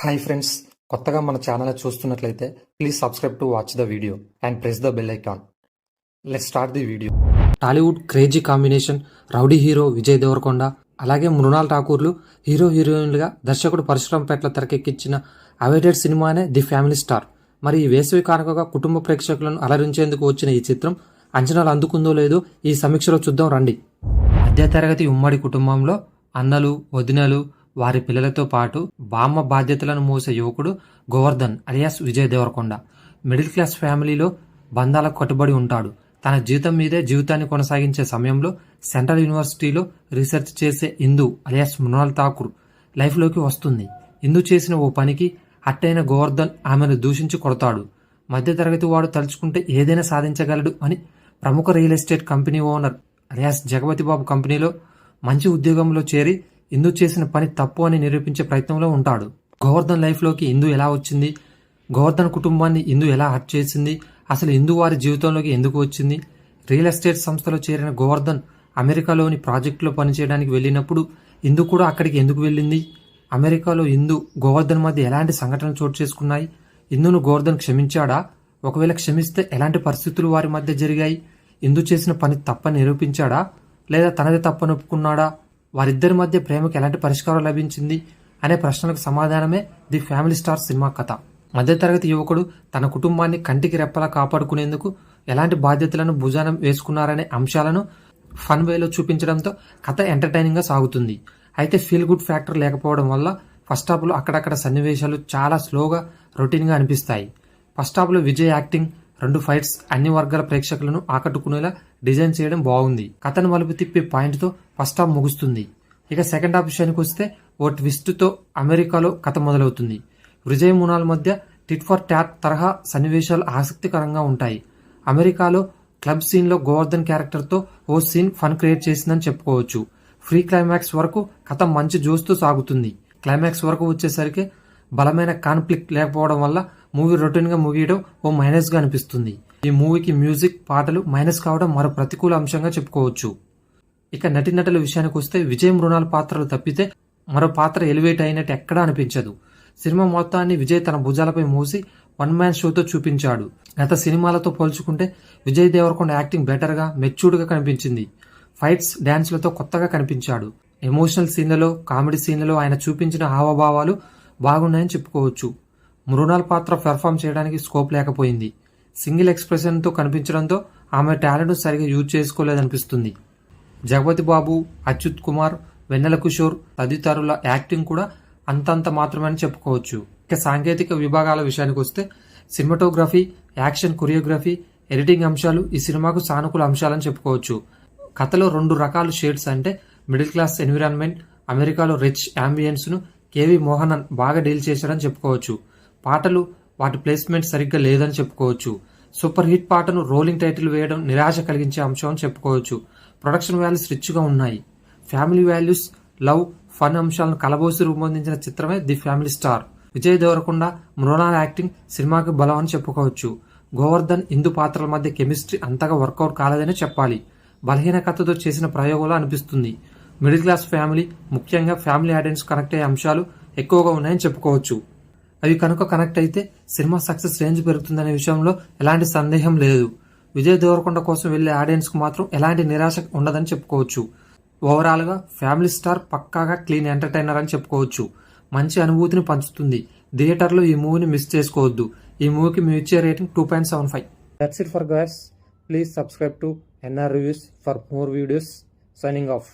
Hi friends, కొత్తగా మన channel చూస్తున్నట్లయితే please subscribe to watch the video and press the bell icon. Let's start the video. Tollywood crazy combination rowdy hero Vijay Deverakonda, అలాగే Mrunal ఠాకూర్లు hero హీరోయిన్లుగా దర్శకుడు పరశురాం పేట్ల తెరకెక్కించిన awaited సినిమానే the family star. మరి ఈ వేసవి కానుకగా కుటుంబ ప్రేక్షకులను అలరించేందుకు వచ్చిన ఈ చిత్రం అంచనాలు అందుకుందో లేదో ఈ సమీక్షలో చూద్దాం రండి. మధ్యతరగతి ఉమ్మడి కుటుంబంలో అన్నలు, వదినలు, వారి పిల్లలతో పాటు బామ్మ బాధ్యతలను మోసే యువకుడు Govardhan alias Vijay Deverakonda. Middle class ఫ్యామిలీలో బంధాలకు కట్టుబడి ఉంటాడు. తన జీవితం మీదే జీవితాన్ని కొనసాగించే సమయంలో సెంట్రల్ యూనివర్సిటీలో రీసెర్చ్ చేసే ఇందు అలియాస్ మృణాల్ ఠాకూర్ లైఫ్లోకి వస్తుంది. ఇందు చేసిన ఓ పనికి అట్టైన గోవర్ధన్ ఆమెను దూషించి కొడతాడు. మధ్యతరగతి వాడు తలుచుకుంటే ఏదైనా సాధించగలడు అని ప్రముఖ real estate company owner alias Jagapathi Babu కంపెనీలో మంచి ఉద్యోగంలో చేరి ఇందు చేసిన పని తప్పు అని నిరూపించే ప్రయత్నంలో ఉంటాడు. గోవర్ధన్ లైఫ్లోకి ఇందు ఎలా వచ్చింది, గోవర్ధన్ కుటుంబాన్ని ఇందు ఎలా హర్ట్ చేసింది, అసలు ఇందు వారి జీవితంలోకి ఎందుకు వచ్చింది, రియల్ ఎస్టేట్ సంస్థలో చేరిన గోవర్ధన్ అమెరికాలోని ప్రాజెక్టులో పనిచేయడానికి వెళ్ళినప్పుడు ఇందు కూడా అక్కడికి ఎందుకు వెళ్ళింది, అమెరికాలో ఇందు గోవర్ధన్ మధ్య ఎలాంటి సంఘటనలు చోటు చేసుకున్నాయి, ఇందును గోవర్ధన్ క్షమించాడా, ఒకవేళ క్షమిస్తే ఎలాంటి పరిస్థితులు వారి మధ్య జరిగాయి, ఇందు చేసిన పని తప్పని నిరూపించాడా లేదా తనది తప్పని ఒప్పుకున్నాడా, వారిద్దరి మధ్య ప్రేమకు ఎలాంటి పరిష్కారం లభించింది అనే ప్రశ్నలకు సమాధానమే ది ఫ్యామిలీ స్టార్ సినిమా కథ. మధ్యతరగతి యువకుడు తన కుటుంబాన్ని కంటికి రెప్పలా కాపాడుకునేందుకు ఎలాంటి బాధ్యతలను భుజానం వేసుకున్నారనే అంశాలను ఫన్ వేలో చూపించడంతో కథ ఎంటర్టైనింగ్ గా సాగుతుంది. అయితే ఫీల్ గుడ్ ఫ్యాక్టర్ లేకపోవడం వల్ల ఫస్ట్ హాఫ్ లో అక్కడక్కడ సన్నివేశాలు చాలా స్లోగా రొటీన్ గా అనిపిస్తాయి. ఫస్ట్ హాఫ్ లో విజయ్ యాక్టింగ్, 2 ఫైట్స్ అన్ని వర్గాల ప్రేక్షకులను ఆకట్టుకునేలా డిజైన్ చేయడం బాగుంది. కథను మలుపు తిప్పే పాయింట్ తో ఫస్ట్ హాఫ్ ముగుస్తుంది. ఇక సెకండ్ హాఫ్ విషయానికి వస్తే ఓ ట్విస్ట్ తో అమెరికాలో కథ మొదలవుతుంది. విజయ్ మృణాల్ మధ్య టిట్ ఫర్ టాట్ తరహా సన్నివేశాలు ఆసక్తికరంగా ఉంటాయి. అమెరికాలో క్లబ్ సీన్ లో గోవర్ధన్ క్యారెక్టర్ తో ఓ సీన్ ఫన్ క్రియేట్ చేసిందని చెప్పుకోవచ్చు. ఫ్రీ క్లైమాక్స్ వరకు కథ మంచి జోస్తో సాగుతుంది. క్లైమాక్స్ వరకు వచ్చేసరికి బలమైన కాన్ఫ్లిక్ట్ లేకపోవడం వల్ల మూవీ రొటీన్ గా ముగియడం ఓ మైనస్ గా అనిపిస్తుంది. ఈ మూవీకి మ్యూజిక్, పాటలు మైనస్ కావడం మరో ప్రతికూల అంశంగా చెప్పుకోవచ్చు. ఇక నటీనటుల విషయానికి వస్తే విజయ్ మృణాల్ పాత్రలు తప్పితే మరో పాత్ర ఎలివేట్ అయినట్టు ఎక్కడా అనిపించదు. సినిమా మొత్తాన్ని విజయ్ తన భుజాలపై మోసి వన్ మ్యాన్ షోతో చూపించాడు. గత సినిమాలతో పోల్చుకుంటే విజయ్ దేవరకొండ యాక్టింగ్ బెటర్ గా, మెచ్యూర్డ్ గా కనిపించింది. ఫైట్స్, డాన్స్లతో కొత్తగా కనిపించాడు. ఎమోషనల్ సీన్లలో, కామెడీ సీన్లలో ఆయన చూపించిన హావభావాలు బాగున్నాయని చెప్పుకోవచ్చు. మృణాల్ పాత్ర పెర్ఫామ్ చేయడానికి స్కోప్ లేకపోయింది. సింగిల్ ఎక్స్ప్రెషన్ తో కనిపించడంతో ఆమె టాలెంట్ సరిగా యూజ్ చేసుకోలేదనిపిస్తుంది. జగపతి బాబు, అచ్యుత్ కుమార్, వెన్నెల కిషోర్ తదితరుల యాక్టింగ్ కూడా అంతంత మాత్రమే చెప్పుకోవచ్చు. ఇక సాంకేతిక విభాగాల విషయానికి వస్తే సినిమాటోగ్రఫీ, యాక్షన్, కొరియోగ్రఫీ, ఎడిటింగ్ అంశాలు ఈ సినిమాకు సానుకూల అంశాలని చెప్పుకోవచ్చు. కథలో 2 రకాల షేడ్స్ అంటే మిడిల్ క్లాస్ ఎన్విరాన్మెంట్, అమెరికాలో రిచ్ అంబియన్స్ ను కేవి మోహనన్ బాగా డీల్ చేశారని చెప్పుకోవచ్చు. పాటలు, వాటి ప్లేస్మెంట్ సరిగ్గా లేదని చెప్పుకోవచ్చు. సూపర్ హిట్ పాటను రోలింగ్ టైటిల్ వేయడం నిరాశ కలిగించే అంశం అని చెప్పుకోవచ్చు. ప్రొడక్షన్ వాల్యూస్ రిచ్ గా ఉన్నాయి. ఫ్యామిలీ వాల్యూస్, లవ్, ఫన్ అంశాలను కలబోసి రూపొందించిన చిత్రమే the family star. Vijay Deverakonda, Mrunal acting సినిమాకి బలం అని చెప్పుకోవచ్చు. గోవర్ధన్, ఇందు పాత్రల మధ్య కెమిస్ట్రీ అంతగా వర్కౌట్ కాలేదని చెప్పాలి. బలహీన కథతో చేసిన ప్రయోగంలో అనిపిస్తుంది. మిడిల్ క్లాస్ ఫ్యామిలీ, ముఖ్యంగా ఫ్యామిలీ ఆడియన్స్ కనెక్ట్ అయ్యే అంశాలు ఎక్కువగా ఉన్నాయని చెప్పుకోవచ్చు. అవి కనుక కనెక్ట్ అయితే సినిమా సక్సెస్ రేంజ్ పెరుగుతుందనే విషయంలో ఎలాంటి సందేహం లేదు. విజయ్ దేవరకొండ కోసం వెళ్లే ఆడియన్స్ కు మాత్రం ఎలాంటి నిరాశ ఉండదని చెప్పుకోవచ్చు. ఓవరాల్ గా ఫ్యామిలీ స్టార్ పక్కాగా క్లీన్ ఎంటర్టైనర్ అని చెప్పుకోవచ్చు. మంచి అనుభూతిని పంచుతుంది. థియేటర్లో ఈ మూవీని మిస్ చేసుకోవద్దు. ఈ మూవీకి మీ ఇచ్చే rating 2.75. That's it for guys. Please subscribe to NR Reviews for more videos. Signing off.